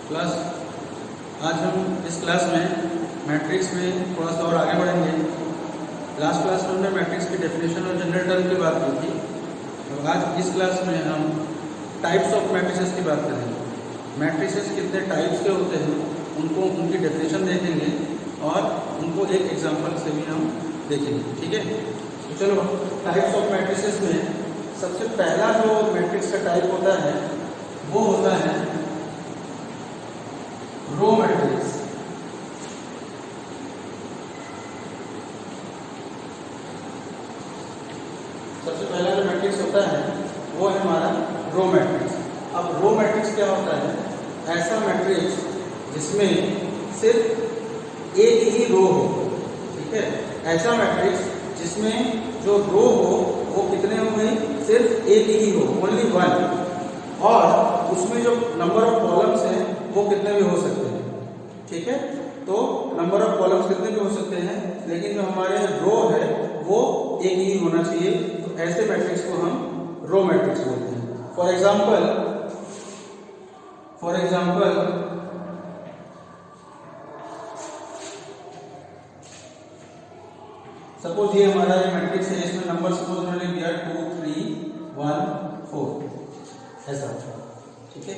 Class आज हम इस क्लास में मैट्रिक्स में थोड़ा सा और आगे बढ़ेंगे। लास्ट क्लास में हमने मैट्रिक्स की डेफिनेशन और जनरल टर्म की बात की थी। तो आज इस क्लास में हम टाइप्स ऑफ मैट्रिसेस की बात करेंगे। मैट्रिसेस कितने टाइप्स के होते हैं उनको उनकी डेफिनेशन देखेंगे और उनको एक एग्जांपल से भी हम देखेंगे। ठीक है, तो चलो टाइप्स ऑफ मैट्रिसेस में सबसे पहला जो मैट्रिक्स का टाइप होता है वो होता है रो मैट्रिक्स। सबसे पहला जो मैट्रिक्स होता है वो है हमारा रो मैट्रिक्स। अब रो मैट्रिक्स क्या होता है? ऐसा मैट्रिक्स जिसमें सिर्फ एक ही रो हो। ठीक है, ऐसा मैट्रिक्स जिसमें जो रो हो वो कितने हो गए? सिर्फ एक ही हो, ओनली वन, और उसमें जो नंबर ऑफ कॉलम्स हैं वो कितने भी हो सकते हैं। ठीक है, तो नंबर ऑफ कॉलम्स कितने भी हो सकते हैं, लेकिन जो हमारे रो है वो एक ही होना चाहिए। तो ऐसे मैट्रिक्स को हम रो मैट्रिक्स बोलते हैं। फॉर एग्जाम्पल सपोज ये हमारा ये मैट्रिक्स है, इसमें नंबर सपोज मैंने दिया 2 3 1 4 ऐसा। ठीक है,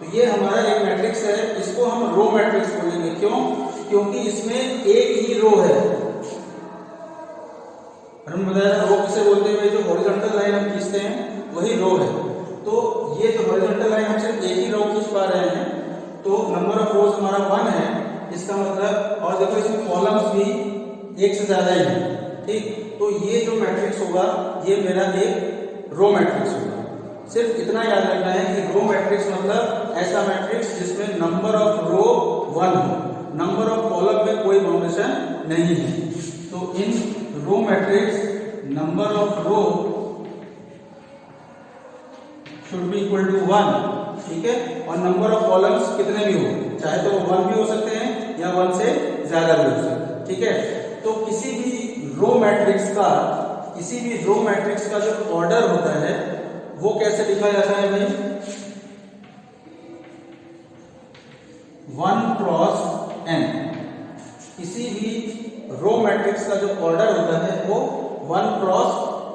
तो ये हमारा एक मैट्रिक्स है, इसको हम रो मैट्रिक्स बोलेंगे। क्यों? क्योंकि इसमें एक ही रो है। हम बताया रो किसे बोलते हैं? जो हॉरिजॉन्टल लाइन हम खींचते हैं वही रो है। तो ये जो हॉरिजॉन्टल लाइन हम सिर्फ एक ही रो खींच पा रहे हैं, तो नंबर ऑफ रोज हमारा 1 है। इसका मतलब, और देखो इसमें कॉलम्स भी एक से ज्यादा ही है। ठीक, तो ये जो मैट्रिक्स होगा ये मेरा एक रो मैट्रिक्स होगा। सिर्फ इतना याद रखना है कि रो मैट्रिक्स मतलब ऐसा मैट्रिक्स जिसमें नंबर ऑफ रो 1 हो, नंबर ऑफ कॉलम में कोई बाउंडेशन नहीं है। तो in row matrix number of row should be equal to 1। ठीक है, और नंबर ऑफ कॉलम्स कितने भी हो, चाहे तो 1 भी हो सकते हैं या 1 से ज्यादा भी हो सकते हैं। ठीक है, तो किसी भी रो मैट्रिक्स का जो ऑर्डर होता है वो कैसे लिखा जाता है भाई? 1 क्रॉस n। किसी भी रो मैट्रिक्स का जो ऑर्डर होता है वो 1 क्रॉस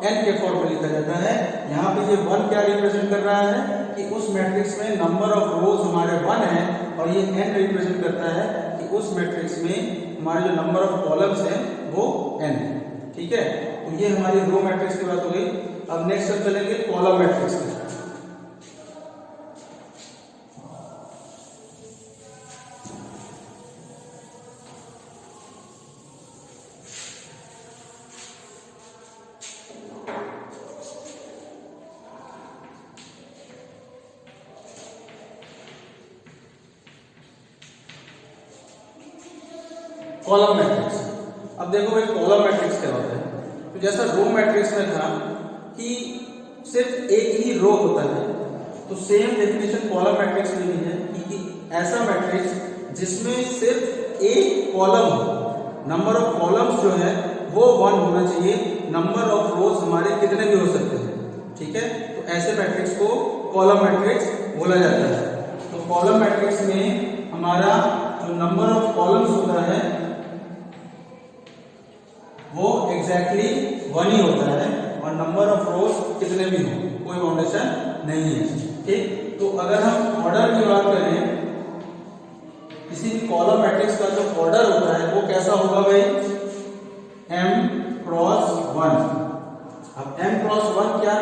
n के फॉर्म में लिखा जाता है। यहाँ पे ये 1 क्या रिप्रेजेंट कर रहा है कि उस मैट्रिक्स में नंबर ऑफ रोज हमारे 1 है, और ये n रिप्रेजेंट करता है कि उस मैट्रिक्स में हमारे जो नंबर ऑफ कॉलम्स हैं वो n है। ठीक है, तो ये हमारी रो मैट्रिक्स की बात हो गई। अब नेक्स्ट हम चलेंगे कॉलम मैट्रिक्स की। कॉलम मैट्रिक्स, अब देखो भाई कॉलम मैट्रिक्स क्या होता है। तो जैसा रो मैट्रिक्स में था कि सिर्फ एक ही रो होता है, तो सेम डेफिनेशन कॉलम मैट्रिक्स में भी है कि ऐसा मैट्रिक्स जिसमें सिर्फ एक कॉलम हो, नंबर ऑफ कॉलम्स जो है वो 1 होना चाहिए, नंबर ऑफ रोज हमारे कितने भी हो सकते हैं। ठीक है, तो ऐसे मैट्रिक्स को कॉलम मैट्रिक्स बोला जाता है। तो कॉलम मैट्रिक्स में हमारा जो नंबर ऑफ कॉलम्स होता है वो एग्जैक्टली 1 ही होता है, और नंबर ऑफ रोज कितने भी हो, कोई बाउंडेशन नहीं है। ठीक, तो अगर हम ऑर्डर की बात करें, किसी भी कॉलम मैट्रिक्स का जो ऑर्डर होता है वो कैसा होगा भाई? m cross 1। अब m क्रॉस 1 क्या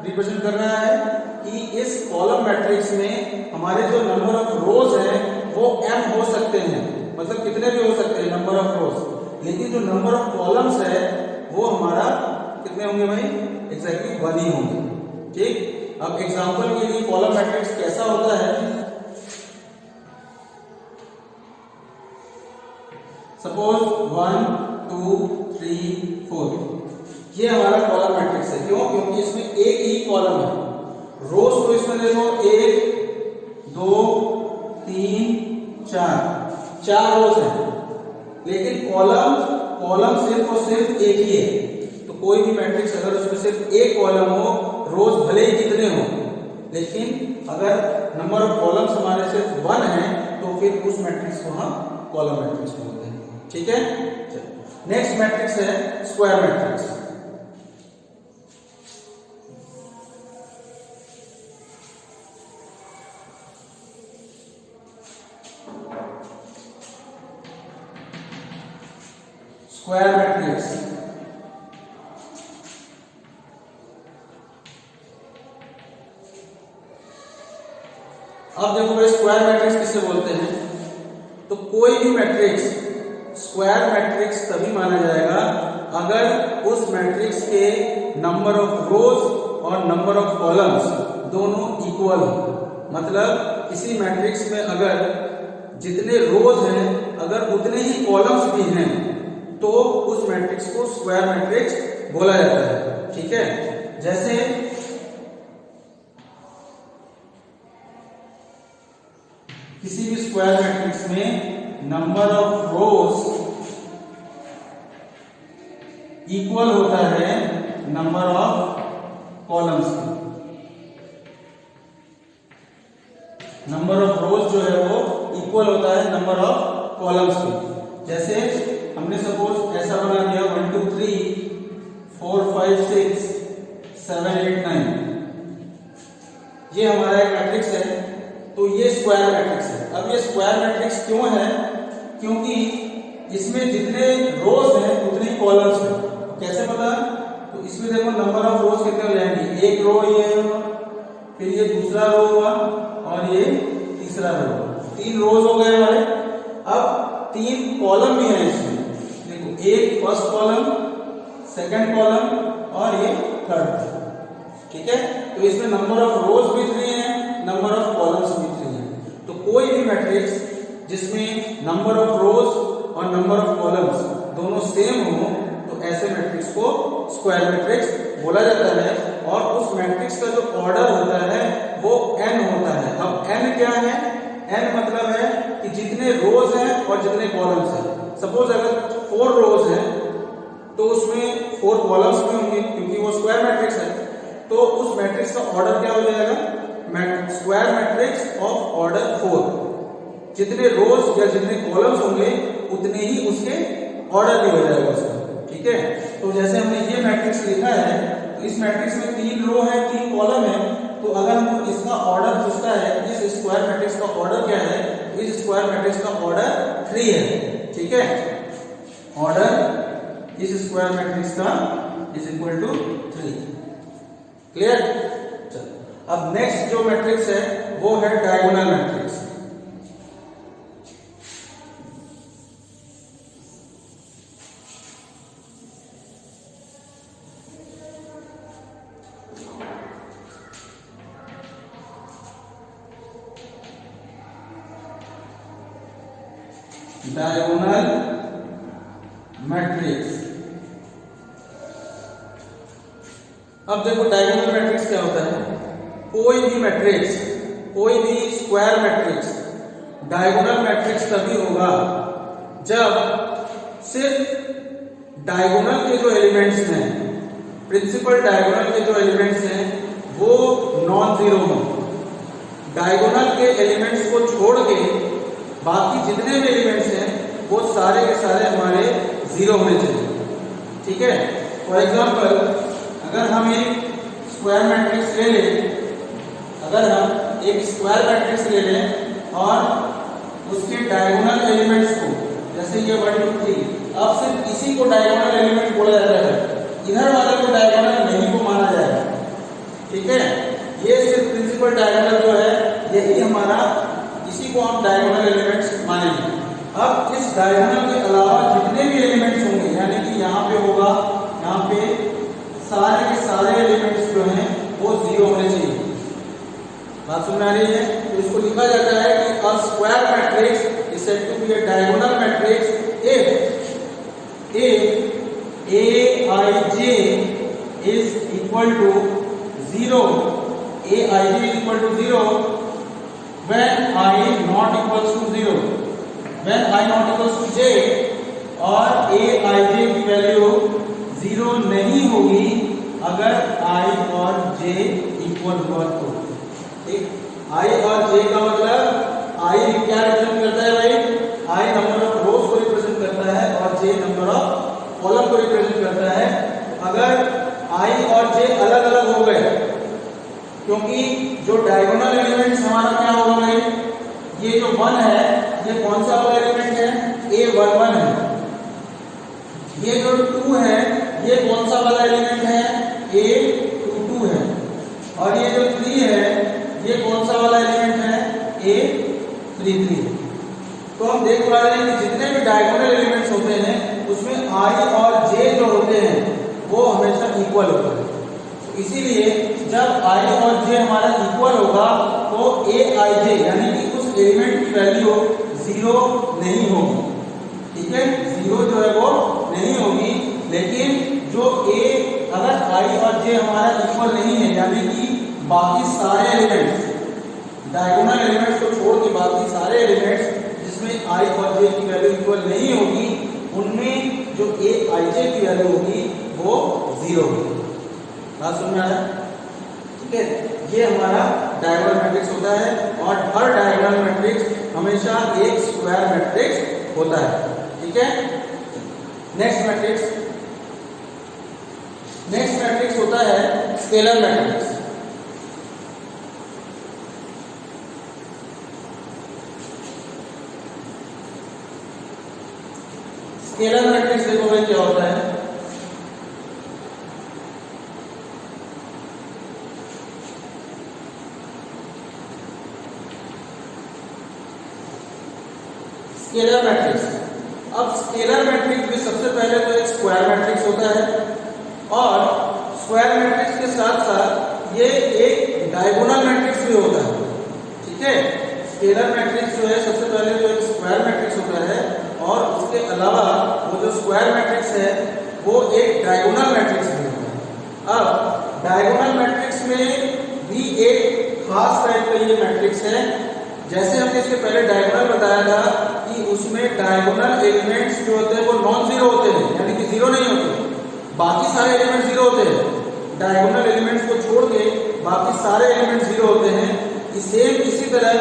रिप्रेजेंट कर रहा है कि इस कॉलम मैट्रिक्स में हमारे जो नंबर ऑफ रोज हैं वो m हो सकते हैं, मतलब कितने भी हो सकते हैं नंबर ऑफ रोज, लेकिन जो नंबर ऑफ कॉलम्स है वो हमारा कितने होंगे भाई? एग्जैक्टली 1 ही होंगे। ठीक, अब एग्जांपल के लिए कॉलम मैट्रिक्स कैसा होता है? सपोज 1 2 3 4, ये हमारा कॉलम मैट्रिक्स है। क्यों? क्योंकि इसमें एक ही कॉलम है। रोज तो इसमें देखो 1 2 3 4 रोज है, लेकिन कॉलम सिर्फ और सिर्फ एक ही है। तो कोई भी मैट्रिक्स अगर उसमें सिर्फ एक कॉलम हो, रोज भले ही कितने हो, लेकिन अगर नंबर ऑफ कॉलम्स हमारे सिर्फ 1 है तो फिर उस मैट्रिक्स को हम कॉलम मैट्रिक्स बोलते हैं। ठीक है, चलो नेक्स्ट मैट्रिक्स है स्क्वायर मैट्रिक्स। स्क्वायर मैट्रिक्स अब देखो भाई स्क्वायर मैट्रिक्स किसे बोलते हैं, तो कोई भी मैट्रिक्स स्क्वायर मैट्रिक्स तभी माना जाएगा अगर उस मैट्रिक्स के नंबर ऑफ रोज और नंबर ऑफ कॉलम्स दोनों इक्वल हो। मतलब किसी मैट्रिक्स में अगर जितने रोज हैं अगर उतने ही कॉलम्स भी हैं तो उस मैट्रिक्स को स्क्वायर मैट्रिक्स बोला जाता है। ठीक है, जैसे किसी भी स्क्वायर मैट्रिक्स में नंबर ऑफ रोज इक्वल होता है नंबर ऑफ कॉलम्स की। नंबर ऑफ रोज जो है वो इक्वल होता है नंबर ऑफ कॉलम्स की। जैसे हमने सपोज ऐसा बना दिया 1 2 3 4 5 6 7 8 9, ये हमारा एक मैट्रिक्स है, तो ये स्क्वायर मैट्रिक्स है। अब ये स्क्वायर मैट्रिक्स क्यों है, क्योंकि इसमें जितने रोज हैं उतने कॉलम्स हैं। कैसे पता, तो इसमें देखो नंबर ऑफ रोज कितने हो जाएंगे, एक रो ये हुआ, फिर ये दूसरा रो हुआ और ये तीसरा रो हुआ, 3 रोज हो गए हमारे। अब 3 कॉलम भी हैं इसमें, देखो एक फर्स्ट कॉलम, सेकंड कॉलम और ये थर्ड। ठीक है, तो इसमें नंबर ऑफ रोज भी 3 है, नंबर ऑफ कॉलम्स भी 3 है। तो कोई भी मैट्रिक्स जिसमें नंबर ऑफ रोज और नंबर ऑफ कॉलम्स दोनों सेम हो तो ऐसे मैट्रिक्स को स्क्वायर मैट्रिक्स बोला जाता है। और उस मैट्रिक्स का जो ऑर्डर होता है वो n होता है। अब n क्या है, n मतलब है कि जितने रोज हैं और जितने कॉलम्स हैं। सपोज अगर 4 रोज हैं तो उसमें 4 कॉलम्स भी होंगे क्योंकि वो स्क्वायर मैट्रिक्स है। तो उस मैट्रिक्स का ऑर्डर क्या हो जाएगा, स्क्वायर मैट्रिक्स ऑफ ऑर्डर 4। जितने रोज या जितने कॉलम्स होंगे उतने ही उसके ऑर्डर भी हो जाएगा उसका। ठीक है, तो जैसे हमने ये मैट्रिक्स लिखा है, तो इस मैट्रिक्स में 3 रो है 3 कॉलम है, तो अगर हमको इसका ऑर्डर पूछता है इस स्क्वायर मैट्रिक्स का ऑर्डर क्या है, तो इस स्क्वायर मैट्रिक्स का ऑर्डर 3 है। ठीक है, ऑर्डर इस स्क्वायर मैट्रिक्स का इज इक्वल टू 3। क्लियर, चलो अब नेक्स्ट जो मैट्रिक्स है वो है डायगोनल मैट्रिक्स। डायगोनल मैट्रिक्स, अब देखो डायगोनल मैट्रिक्स क्या होता है, कोई भी मैट्रिक्स, कोई भी स्क्वायर मैट्रिक्स डायगोनल मैट्रिक्स तभी होगा जब सिर्फ डायगोनल के जो एलिमेंट्स हैं, प्रिंसिपल डायगोनल के जो एलिमेंट्स हैं वो नॉन जीरो हों। डायगोनल के एलिमेंट्स को छोड़ के बाकी जितने भी एलिमेंट्स हैं वो सारे के सारे हमारे जीरो होने चाहिए। ठीक है, फॉर एग्जांपल अगर हम एक स्क्वायर मैट्रिक्स ले लें, अगर हम एक स्क्वायर मैट्रिक्स ले लें और उसके डायगोनल एलिमेंट्स को, जैसे ये 1 2 3, अब सिर्फ इसी को डायगोनल एलिमेंट बोला जाता है, इधर वाले को डायगोनल नहीं को माना जाएगा। ठीक है, ये सिर्फ प्रिंसिपल डायगोनल जो है यही हमारा, इसी को हम डायगोनल एलिमेंट्स मानेंगे। अब इस डायगोनल के अलावा जितने भी एलिमेंट्स होंगे, यानी कि यहाँ पे होगा, यहाँ पे सारे के सारे एलिमेंट्स जो हैं वो जीरो होने चाहिए। बात समझ आ रही है, तो इसको लिखा जाता है कि a square matrix is said to be a diagonal matrix if aij is equal to 0, aij is equal to 0 when I not equals to 0, when I not equals to j, और aij की value 0 नहीं होगी अगर I और j equal हुआ तो। ठीक, I और j का मतलब I क्या represent j number of column को रिप्रेजेंट करता है। अगर i और j अलग अलग हो गए, क्योंकि जो डायगोनल एलिमेंट्स हमारा क्या होगा भाई, ये जो 1 है ये कौन सा वाला एलिमेंट है, a11 है। ये जो 2 है ये कौन सा वाला एलिमेंट है, a22 है। और ये जो 3 है ये कौन सा वाला एलिमेंट है, a33 है। तो हम देख पा रहे हैं कि जितने भी डायगोनल एलिमेंट्स होते हैं उसमें i और j जो होते हैं वो हमेशा इक्वल होते हैं। इसीलिए जब i और j हमारा इक्वल होगा तो aij यानी कि उस एलिमेंट की वैल्यू 0 नहीं होगी, ठीक है, 0 जो है वो नहीं होगी। लेकिन जो a अगर i और j हमारा इक्वल नहीं है, यानी कि बाकी सारे एलिमेंट्स, डायगोनल एलिमेंट्स को छोड़ के बाकी सारे एलिमेंट्स जिसमें i और j की वैल्यू इक्वल नहीं होगी, उनमें जो aij की वैल्यू होगी वो 0 होगी। बात समझ में आया, ठीक है। ये हमारा डायगोनल मैट्रिक्स होता है और हर डायगोनल मैट्रिक्स हमेशा एक स्क्वायर मैट्रिक्स होता है, ठीक है। नेक्स्ट मैट्रिक्स होता है स्केलर मैट्रिक्स। स्केलर मैट्रिक्स देखो भाई क्या होता है। स्केलर मैट्रिक्स, अब स्केलर मैट्रिक्स में सबसे पहले तो एक स्क्वायर मैट्रिक्स होता है और स्क्वायर मैट्रिक्स के साथ साथ ये एक डायगोनल मैट्रिक्स भी होता है, ठीक है। स्केलर मैट्रिक्स जो है सबसे पहले तो एक स्क्वायर मैट्रिक्स होता है और उसके अलावा वो जो स्क्वायर मैट्रिक्स है वो एक डायगोनल मैट्रिक्स भी होता है। अब डायगोनल मैट्रिक्स में भी एक खास टाइप का ये मैट्रिक्स है। जैसे हमने इसके पहले डायगोनल बताया था कि उसमें डायगोनल एलिमेंट्स जो होते हैं वो नॉन जीरो होते हैं, यानी कि जीरो नहीं होते, बाकी सारे एलिमेंट जीरो होते हैं। डायगोनल एलिमेंट्स को छोड़ के बाकी सारे एलिमेंट जीरो होते हैं। सेम इसी तरह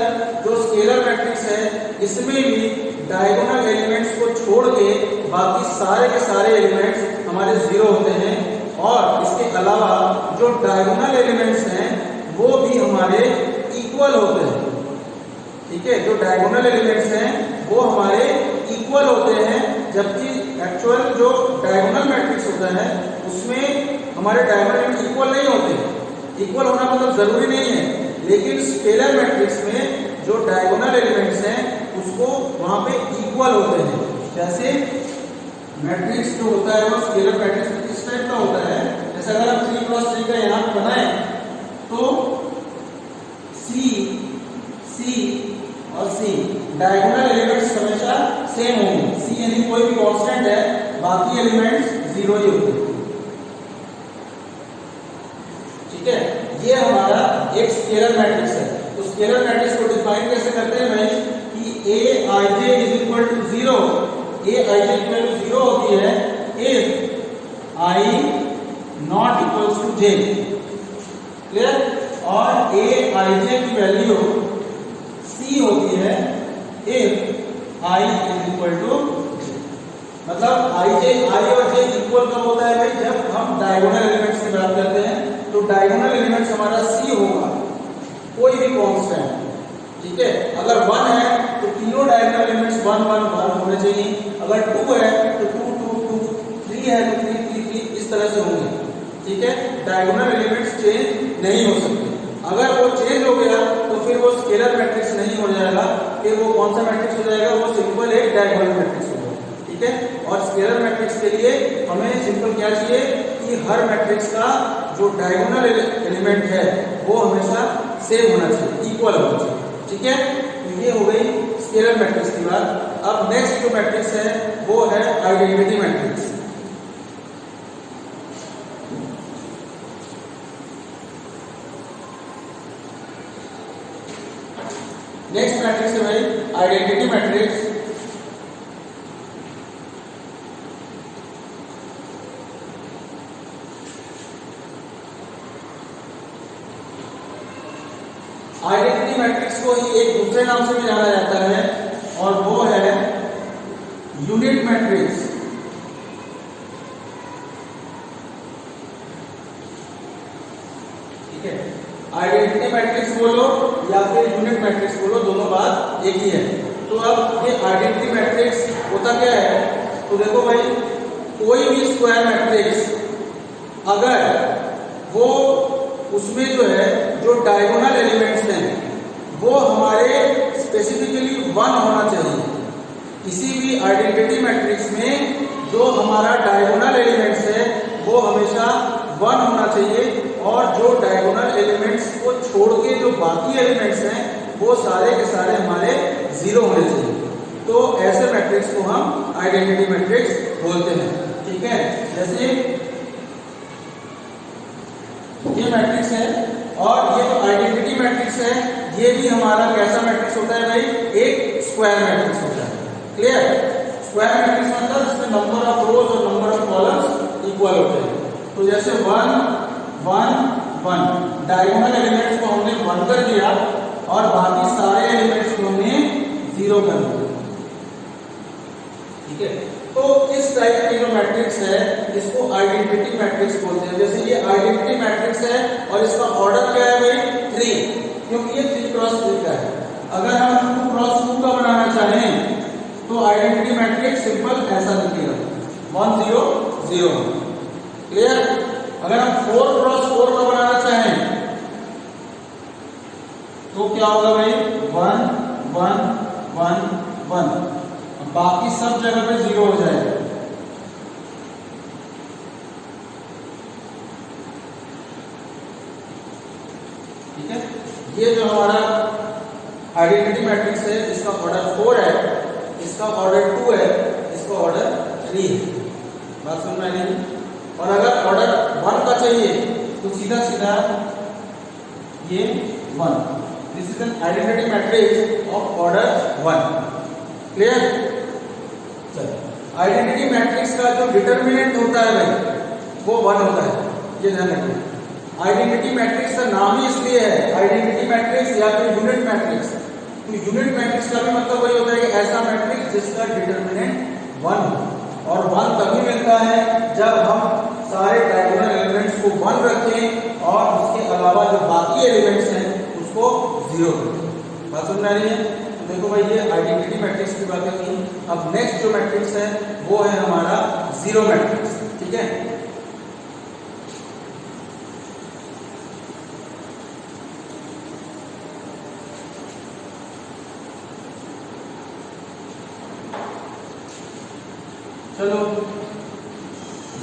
जो स्केलर मैट्रिक्स है इसमें भी डायगोनल एलिमेंट्स को छोड़ के बाकी सारे के सारे एलिमेंट्स हमारे जीरो होते हैं। और इसके अलावा जो डायगोनल एलिमेंट्स हैं वो भी हमारे इक्वल होते हैं, ठीक है। जो डायगोनल एलिमेंट्स हैं वो हमारे इक्वल होते हैं, जबकि एक्चुअल जो डायगोनल मैट्रिक्स होता है उसमें हमारे डायगोनल एलिमेंट इक्वल नहीं होते। इक्वल होना मतलब जरूरी नहीं है, लेकिन स्केलर मैट्रिक्स में जो डायगोनल एलिमेंट्स हैं उसको वहां पे इक्वल होते हैं। जैसे मैट्रिक्स जो होता है वो स्केलर मैट्रिक्स इस टाइप का होता है। जैसे अगर हम 3x3 का यहाँ बनाए तो C और C डायगोनल एलिमेंट्स हमेशा सेम होंगे। C यानी कोई भी कांस्टेंट है, बाकी एलिमेंट्स जीरो ही होते हैं, ठीक है। ये हमारा एक स्केलर मैट्रिक्स है। तो स्केलर मैट्रिक्स को डिफाइन कैसे करते हैं भाई कि aij is equal to 0, aij की वैल्यू 0 होती है if I not equals to j, clear. और aij की वैल्यू c होती है if I is equal to j। मतलब I और j इक्वल कब होता है भाई, जब हम डायगोनल एलिमेंट्स की बात करते हैं। तो डायगोनल एलिमेंट्स हमारा c होगा, कोई भी कांस्टेंट, ठीक है। अगर 1 है तो तीनों डायगोनल एलिमेंट्स 1 1 1 होने चाहिए। अगर 2 है तो 2 2 2, 3 है तो 3 3 3, इस तरह से होंगे, ठीक है। डायगोनल एलिमेंट्स चेंज नहीं हो सकते। अगर वो चेंज हो गया तो फिर वो स्केलर मैट्रिक्स नहीं हो जाएगा, फिर वो कौन सा मैट्रिक्स हो जाएगा, वो सिंपल एक डायगोनल मैट्रिक्स हो जाएगा, ठीक है। और स्केलर मैट्रिक्स के लिए हमें सिंपल क्या चाहिए कि हर मैट्रिक्स का जो डायगोनल एलिमेंट है वो हमेशा सेम होना चाहिए, इक्वल होना चाहिए, ठीक है। तो ये हो गई स्केलर मैट्रिक्स की बात। अब नेक्स्ट जो मैट्रिक्स है वो है आइडेंटिटी मैट्रिक्स। नेक्स्ट मैट्रिक्स है भाई आइडेंटिटी मैट्रिक्स। आइडेंटिटी मैट्रिक्स को ही एक दूसरे नाम से भी जाना जाता है और वो है यूनिट मैट्रिक्स। है। आइडेंटिटी मैट्रिक्स बोलो या फिर यूनिट मैट्रिक्स बोलो, दोनों बात एक ही है। तो अब ये आइडेंटिटी मैट्रिक्स होता क्या है, तो देखो भाई, कोई भी स्क्वायर मैट्रिक्स अगर वो उसमें जो है जो डायगोनल एलिमेंट्स हैं वो हमारे स्पेसिफिकली 1 होना चाहिए। किसी भी आइडेंटिटी मैट्रिक्स में जो हमारा डायगोनल एलिमेंट्स है वो हमेशा 1 होना चाहिए, और जो डायगोनल एलिमेंट्स को छोड़ के जो बाकी एलिमेंट्स हैं वो सारे के सारे हमारे 0 होने चाहिए। तो ऐसे मैट्रिक्स को हम आइडेंटिटी मैट्रिक्स बोलते हैं। ठीक है, जैसे ये मैट्रिक्स है और ये जो आइडेंटिटी मैट्रिक्स है ये भी हमारा कैसा मैट्रिक्स होता है भाई, एक स्क्वायर मैट्रिक्स होता है। क्लियर? स्क्वायर मैट्रिक्स मतलब इसमें नंबर ऑफ रोज और नंबर ऑफ कॉलम्स इक्वल होते हैं। तो जैसे 1 1 1 डायगोनल एलिमेंट्स को हमने 1 कर दिया और बाकी सारे एलिमेंट्स को हमने 0 कर दिया। ठीक है, तो इस टाइप की जो मैट्रिक्स है इसको आइडेंटिटी मैट्रिक्स बोलते हैं। जैसे ये आइडेंटिटी मैट्रिक्स है और इसका ऑर्डर क्या है भाई, 3, क्योंकि ये 3 क्रॉस 3 का है। अगर हम 2 क्रॉस 2 का बनाना चाहें तो आइडेंटिटी मैट्रिक्स सिंपल ऐसा दिखेगा, 1 0 0। क्लियर? अगर हम 4 क्रॉस 4 का बनाना चाहें तो क्या होगा भाई, 1 1 1 1, बाकी सब जगह पे 0 हो जाएगा। ठीक है, ये जो हमारा आइडेंटिटी मैट्रिक्स है इसका ऑर्डर 4 है, इसका ऑर्डर 2 है, इसका ऑर्डर 3 है। बात समझ में आई? और अगर ऑर्डर 1 का चाहिए तो सीधा सीधा ये 1, this is an identity matrix of order 1। Clear? Identity matrix का जो डिटरमिनेंट होता है भाई वो 1 होता है, ये ध्यान रखना। आइडेंटिटी मैट्रिक्स का नाम ही इसलिए है आइडेंटिटी मैट्रिक्स या फिर यूनिट मैट्रिक्स। तो यूनिट मैट्रिक्स का भी मतलब वही होता है कि ऐसा मैट्रिक्स जिसका डिटरमिनेंट 1 हो, और 1 तभी मिलता है जब हम सारे डायगोनल एलिमेंट्स को 1 रखें और उसके अलावा जो बाकी एलिमेंट्स हैं उसको 0 रखें। बात समझ आ रही है? देखो भाई, ये आइडेंटिटी मैट्रिक्स की बातें की। अब नेक्स्ट जो मैट्रिक्स है वो है हमारा 0 मैट्रिक्स। ठीक है, चलो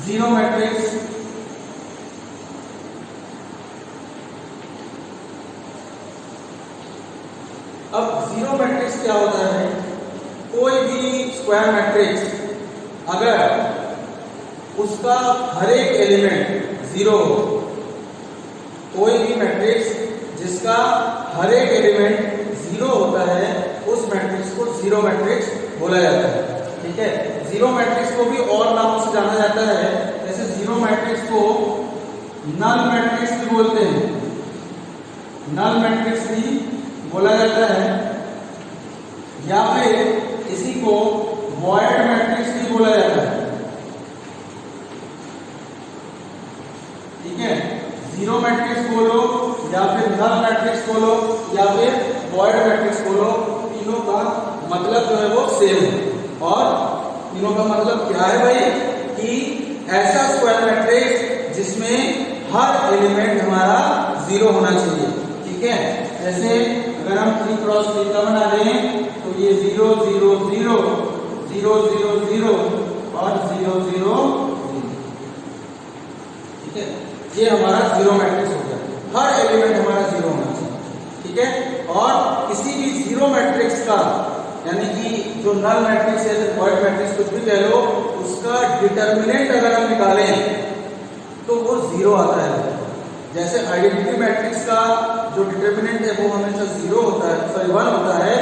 0 मैट्रिक्स। अब 0 मैट्रिक्स क्या होता है, कोई भी स्क्वायर मैट्रिक्स अगर उसका हर एक एलिमेंट 0 हो, कोई भी मैट्रिक्स जिसका हर एक एलिमेंट 0 होता है उस मैट्रिक्स को 0 मैट्रिक्स बोला जाता है। ठीक है, 0 मैट्रिक्स को भी और नामों से जाना जाता है। जैसे 0 मैट्रिक्स को नल मैट्रिक्स भी बोलते हैं, नल मैट्रिक्स भी बोला जाता है, या फिर इसी को वॉइड मैट्रिक्स भी बोला जाता है। ठीक है, 0 मैट्रिक्स बोलो या फिर नल मैट्रिक्स बोलो या फिर वॉइड मैट्रिक्स बोलो, तीनों का मतलब जो है वो सेम है। और तीनों का मतलब क्या है भाई, कि ऐसा स्क्वायर मैट्रिक्स जिसमें हर एलिमेंट हमारा 0 होना चाहिए। ठीक है, जैसे अगर हम 3 क्रॉस 3 का बना दें तो ये 0 0 0 0 0 0 और 0 0 0। ठीक है, ये हमारा 0 मैट्रिक्स हो गया, हर एलिमेंट हमारा 0 होना चाहिए। ठीक है, और किसी भी 0 मैट्रिक्स का यानी कि जो नल मैट्रिक्स है, वॉइड मैट्रिक्स कुछ भी कह लो, उसका डिटरमिनेंट अगर हम निकालें तो वो 0 आता है। जैसे आइडेंटिटी मैट्रिक्स का जो डिटरमिनेंट है वो हमेशा 0 होता है, सॉरी 1 होता है,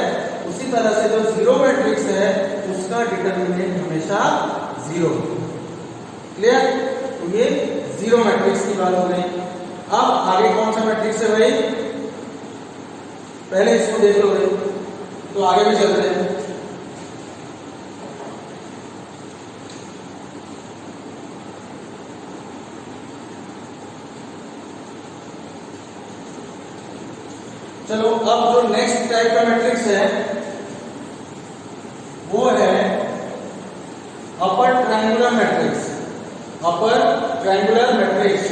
उसी तरह से जो 0 मैट्रिक्स है उसका डिटरमिनेंट हमेशा 0। क्लियर? तो ये 0 मैट्रिक्स की बात हो गई। अब आगे कौन सा मैट्रिक्स है भाई, पहले इसको देख लो भाई, तो आगे भी चलते हैं। चलो अब जो नेक्स्ट टाइप का मैट्रिक्स है वो है upper triangular matrix. Upper triangular matrix,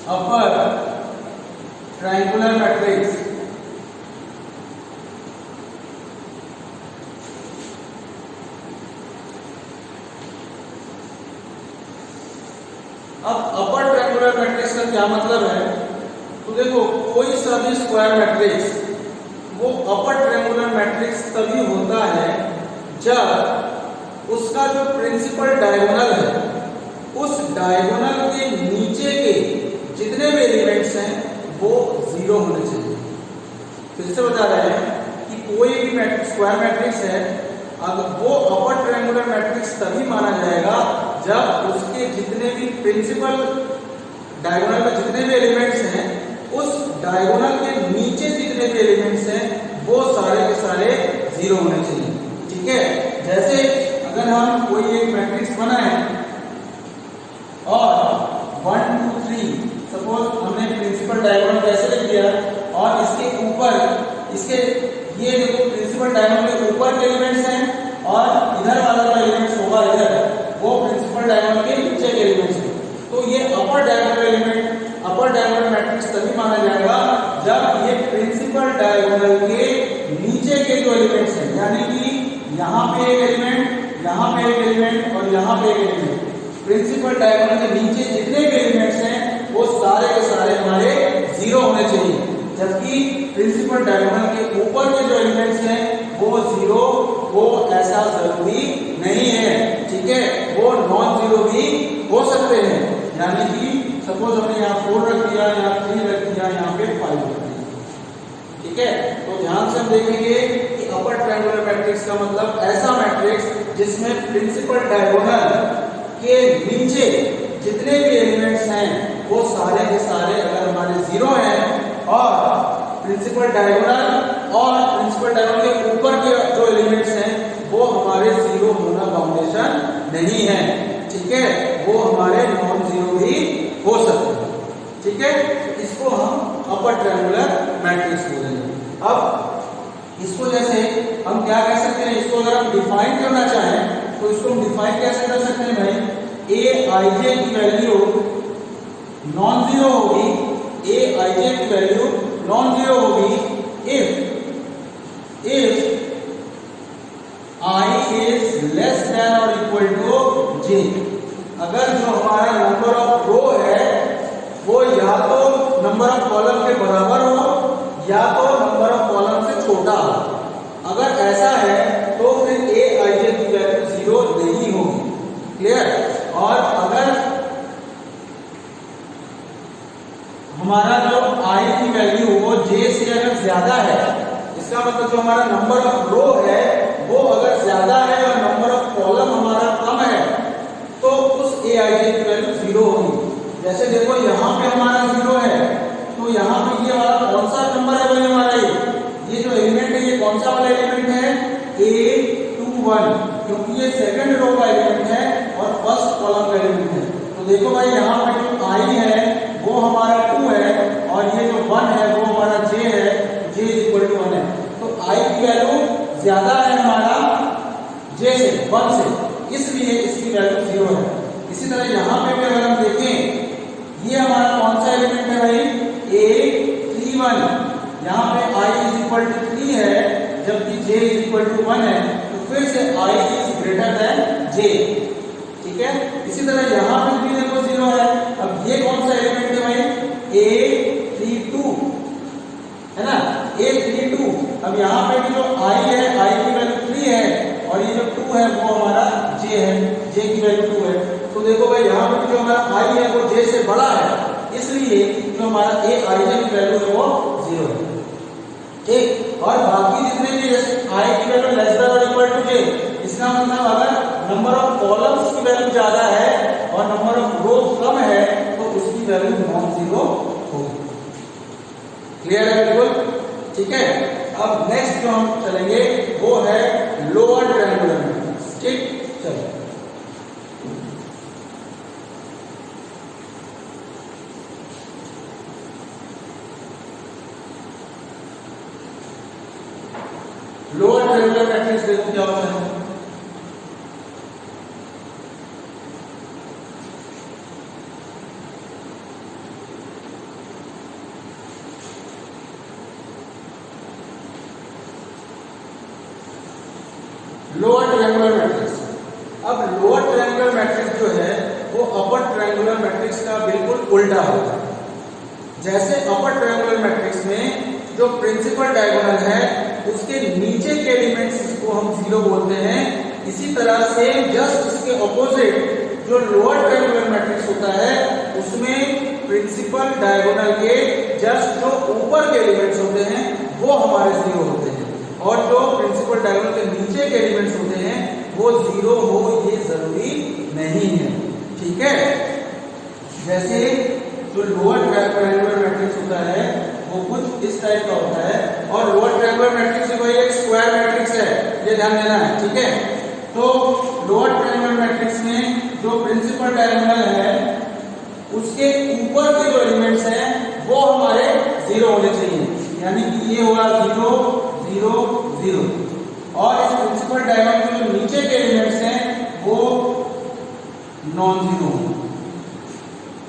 upper triangular matrix. अब अपर ट्रायंगुलर मैट्रिक्स का क्या मतलब है? तो देखो, कोई सा भी स्क्वायर मैट्रिक्स वो अपर ट्रायंगुलर मैट्रिक्स तभी होता है जब उसका जो प्रिंसिपल डायगोनल है उस डायगोनल के नीचे के जितने भी एलिमेंट्स हैं वो 0 होने चाहिए। फिर से बता रहे हैं कि कोई भी स्क्वायर मैट्रिक्स है अगर वो अपर ट्रायंगुलर मैट्रिक्स तभी माना जाएगा जब उसके जितने भी प्रिंसिपल डायगोनल में जितने भी एलिमेंट्स हैं उस डायगोनल के नीचे जितने भी एलिमेंट्स हैं वो सारे के सारे 0 होने चाहिए। ठीक है, जैसे अगर हम कोई एक मैट्रिक्स बनाए और 1 2 3 सपोज हमने प्रिंसिपल डायगोनल कैसे लिख दिया और इसके ऊपर इसके ये देखो प्रिंसिपल डायगोनल के ऊपर के एलिमेंट्स हैं और इधर वाला जो एलिमेंट्स होगा इधर वो प्रिंसिपल डायगोनल के नीचे के एलिमेंट्स हैं। तो ये अपर डायगोनल एलिमेंट अपर डायगोनल मैट्रिक्स तभी माना जाएगा जब ये प्रिंसिपल डायगोनल के नीचे के जो एलिमेंट्स हैं यानी कि यहाँ पे एक एलिमेंट, यहाँ पे एक एलिमेंट और यहाँ पे एक एलिमेंट, प्रिंसिपल डायगोनल के नीचे जितने भी एलिमेंट्स हैं वो सारे के सारे हमारे 0 होने चाहिए, जबकि प्रिंसिपल डायगोनल के ऊपर के जो एलिमेंट्स हैं वो 0 वो ऐसा जरूरी नहीं है। ठीक है, वो नॉन 0 भी हो सकते हैं, यानी कि सपोज हमने यहाँ 4 रख दिया, यहाँ 3 रख दिया, यहाँ पे 5 रख दिया। ठीक है, तो ध्यान से हम देखेंगे कि अपर ट्रायंगुलर मैट्रिक्स का मतलब ऐसा मैट्रिक्स जिसमें प्रिंसिपल डायगोनल के नीचे जितने भी एलिमेंट्स हैं वो सारे के सारे अगर हमारे 0 हैं और प्रिंसिपल डायगोनल और प्रिंसिपल डायगोनल के ऊपर के जो एलिमेंट्स हैं वो हमारे 0 होना बाउंडेशन नहीं है। ठीक है, वो हमारे नॉन 0 भी हो सकते हैं। ठीक है, तो इसको हम अपर ट्रायंगुलर मैट्रिक्स बोलेंगे। अब इसको जैसे हम क्या कह सकते हैं, इसको अगर हम डिफाइन करना चाहें तो इसको हम डिफाइन कैसे कर सकते हैं भाई, ए आई जे की वैल्यू नॉन 0 होगी, ए आई जे की वैल्यू नॉन 0 होगी if I is less than or equal to j। अगर जो हमारा नंबर ऑफ रो है वो या तो नंबर ऑफ कॉलम के बराबर हो या तो नंबर ऑफ कॉलम से छोटा हो। अगर ऐसा है तो फिर ए आई जे की वैल्यू 0 नहीं होगी। क्लियर? और अगर हमारा जो i की वैल्यू वो j से अगर ज्यादा है, इसका मतलब जो हमारा नंबर ऑफ रो है वो अगर ज्यादा है और नंबर ऑफ कॉलम हमारा कम है तो उस ए आई जे की वैल्यू 0 होगी। जैसे देखो यहाँ पे हमारा 0 है तो यहाँ पे ये वाला कौन सा नंबर है भाई हमारा, ये जो एलिमेंट है ये कौन सा वाला एलिमेंट है, A21, क्योंकि ये सेकंड रो का एलिमेंट है और फर्स्ट कॉलम का एलिमेंट है। तो देखो भाई यहाँ पे जो i है वो हमारा 2 है और ये जो 1 है वो हमारा j है, j इक्वल टू 1 है। तो i की वैल्यू ज्यादा है हमारा j से 1 से, इसलिए इसकी वैल्यू 0 है। इसी तरह यहाँ पे भी अगर हम देखें ये हमारा कौन सा एलिमेंट है भाई, A31, यहाँ पे i इज इक्वल टू 3 है जबकि j इज इक्वल टू 1 है, तो फिर से i is greater then j। ठीक है, इसी तरह यहाँ पे भी देखो 0 है। अब ये कौन सा एलिमेंट है भाई, A32 है ना, A32। अब यहाँ पे भी जो i है, i की वैल्यू 3 है और ये जो 2 है वो हमारा j है, j की वैल्यू 2 है। तो देखो भाई यहाँ पे जो हमारा i है वो j से बड़ा है, इसलिए जो हमारा a i j की वैल्यू है वो 0 है। ठीक, और बाकी जितने भी जैसे i की वैल्यू लेस देन और इक्वल टू j, इसका मतलब अगर नंबर ऑफ कॉलम्स की वैल्यू ज्यादा है और नंबर ऑफ रो कम है तो उसकी वैल्यू नॉन 0 होगी। क्लियर है बिल्कुल? ठीक है, अब नेक्स्ट जो हम चलेंगे वो है लोअर ट्रायंगुलर मैट्रिक्स। ठीक, चलो ट्रायंगुलर मैट्रिक्स का बिल्कुल उल्टा होता है। जैसे अपर ट्रायंगुलर मैट्रिक्स में जो प्रिंसिपल डायगोनल है उसके नीचे के एलिमेंट्स को हम जीरो बोलते हैं, इसी तरह से जस्ट इसके ऑपोजिट जो लोअर ट्रायंगुलर मैट्रिक्स होता है उसमें प्रिंसिपल डायगोनल के जस्ट जो ऊपर के एलिमेंट्स होते हैं वो हमारे जीरो होते हैं, और जो प्रिंसिपल डायगोनल के नीचे के एलिमेंट्स होते हैं वो जीरो हो ये जरूरी नहीं है। ठीक है, जैसे जो लोअर ट्रायंगुलर मैट्रिक्स होता है वो कुछ इस टाइप का होता है, और लोअर ट्रायंगुलर मैट्रिक्स भाई एक स्क्वायर मैट्रिक्स है, ये ध्यान देना है। ठीक है, तो लोअर ट्रायंगुलर मैट्रिक्स में जो प्रिंसिपल डायगोनल है उसके ऊपर के जो एलिमेंट्स हैं वो हमारे जीरो होने चाहिए, यानी कि ये होगा 0 0 0, और इस प्रिंसिपल डायगोनल के जो नीचे के एलिमेंट्स हैं वो नॉन जीरो।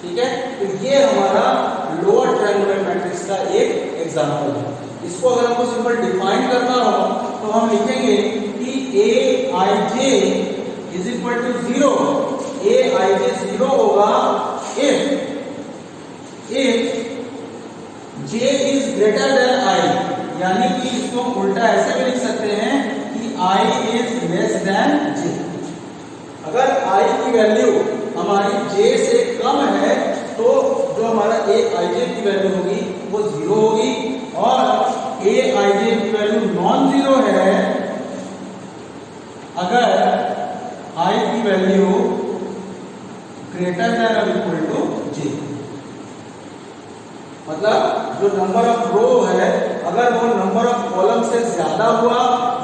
ठीक है, तो ये हमारा लोअर ट्रायंगुलर मैट्रिक्स का एक एग्जांपल है। इसको अगर हमको सिंपल डिफाइन करना हो तो हम लिखेंगे कि Aij is equal to 0। Aij 0 होगा if j is greater than i, यानी कि इसको उल्टा ऐसे भी लिख सकते हैं कि i is less than j। अगर i की वैल्यू हमारी j से कम है तो जो हमारा Aij की वैल्यू होगी वो 0 होगी, और Aij की वैल्यू नॉन जीरो है अगर i की वैल्यू ग्रेटर देन और इक्वल टू j। मतलब जो नंबर ऑफ रो है अगर वो नंबर ऑफ कॉलम से ज्यादा हुआ,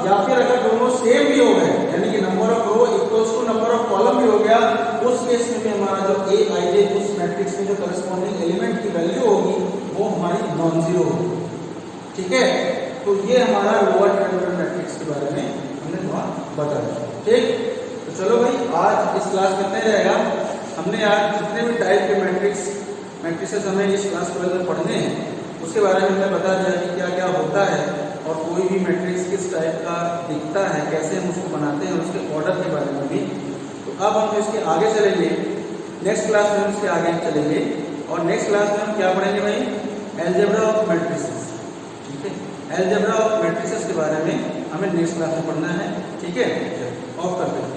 या फिर अगर दोनों सेम भी हो गए, यानी कि number of row equals to number of column भी हो गया, उस केस में भी हमारा जो Aij उस मैट्रिक्स में जो करस्पॉन्डिंग एलिमेंट की वैल्यू होगी वो हमारी नॉन जीरो होगी। ठीक है, तो ये हमारा लोअर ट्रायंगुलर मैट्रिक्स के बारे में हमने थोड़ा बताया। ठीक, तो चलो भाई आज इस क्लास में इतना रहेगा। हमने आज जितने भी टाइप के मैट्रिक्सेस हमें इस क्लास में पढ़ने हैं उसके बारे में हमने बता दिया कि क्या क्या होता है, और कोई भी मैट्रिक्स किस टाइप का दिखता है, कैसे हम उसको बनाते हैं, उसके ऑर्डर के बारे में भी। तो अब हम इसके आगे चलेंगे, नेक्स्ट क्लास में हम इसके आगे चलेंगे, और नेक्स्ट क्लास में हम क्या पढ़ेंगे भाई, अलजेब्रा ऑफ मैट्रिसेस। ठीक है, अलजेब्रा ऑफ मैट्रिसेस के बारे में हमें नेक्स्ट क्लास में पढ़ना है। ठीक है, ऑफ करते हैं।